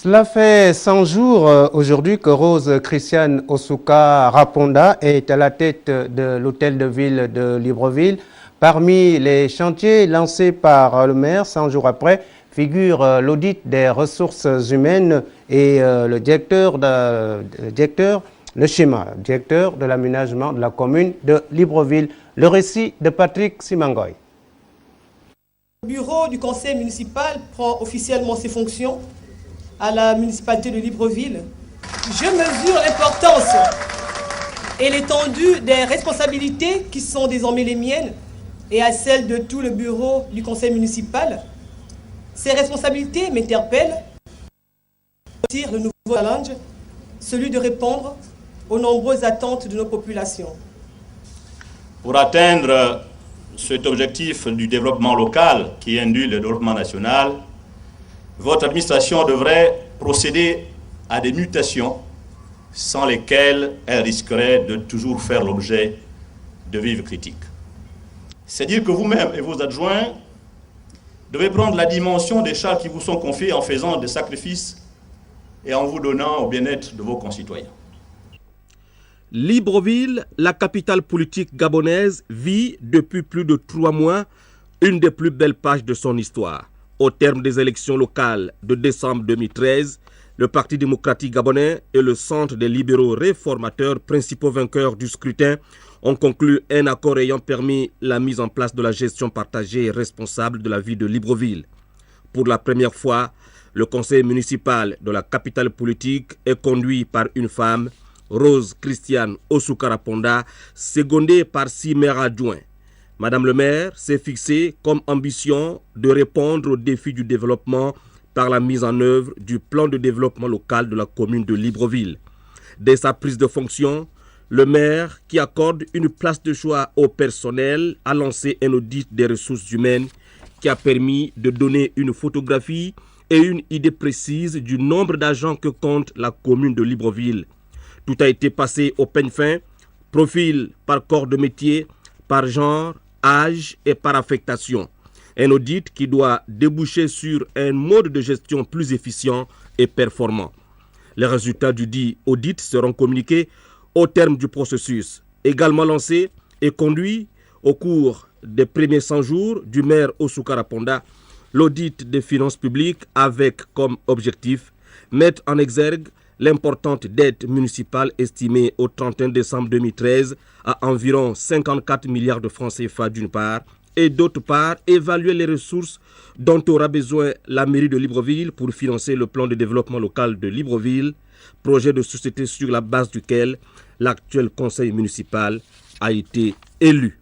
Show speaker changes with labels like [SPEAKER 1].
[SPEAKER 1] Cela fait 100 jours aujourd'hui que Rose Christiane Osuka Raponda est à la tête de l'hôtel de ville de Libreville. Parmi les chantiers lancés par le maire, 100 jours après, figure l'audit des ressources humaines et le directeur de l'aménagement de la commune de Libreville. Le récit de Patrick Simangoy.
[SPEAKER 2] Le bureau du conseil municipal prend officiellement ses fonctions à la municipalité de Libreville. Je mesure l'importance et l'étendue des responsabilités qui sont désormais les miennes et à celles de tout le bureau du conseil municipal. Ces responsabilités m'interpellent. Le nouveau challenge, celui de répondre aux nombreuses attentes de nos populations.
[SPEAKER 3] Pour atteindre cet objectif du développement local qui induit le développement national, votre administration devrait procéder à des mutations sans lesquelles elle risquerait de toujours faire l'objet de vives critiques. C'est dire que vous-même et vos adjoints devez prendre la dimension des charges qui vous sont confiées en faisant des sacrifices et en vous donnant au bien-être de vos concitoyens.
[SPEAKER 4] Libreville, la capitale politique gabonaise, vit depuis plus de 3 mois une des plus belles pages de son histoire. Au terme des élections locales de décembre 2013, le Parti démocratique gabonais et le Centre des libéraux réformateurs, principaux vainqueurs du scrutin, ont conclu un accord ayant permis la mise en place de la gestion partagée et responsable de la ville de Libreville. Pour la première fois, le conseil municipal de la capitale politique est conduit par une femme, Rose Christiane Osuka Raponda, secondée par 6 maires adjoints. Madame le maire s'est fixée comme ambition de répondre aux défis du développement par la mise en œuvre du plan de développement local de la commune de Libreville. Dès sa prise de fonction, le maire, qui accorde une place de choix au personnel, a lancé un audit des ressources humaines qui a permis de donner une photographie et une idée précise du nombre d'agents que compte la commune de Libreville. Tout a été passé au peigne fin, profil par corps de métier, par genre, âge et par affectation. Un audit qui doit déboucher sur un mode de gestion plus efficient et performant. Les résultats du dit audit seront communiqués au terme du processus. Également lancé et conduit au cours des premiers 100 jours du maire Osuka Raponda, l'audit des finances publiques avec comme objectif mettre en exergue l'importante dette municipale estimée au 31 décembre 2013 à environ 54 milliards de francs CFA d'une part, et d'autre part, évaluer les ressources dont aura besoin la mairie de Libreville pour financer le plan de développement local de Libreville, projet de société sur la base duquel l'actuel conseil municipal a été élu.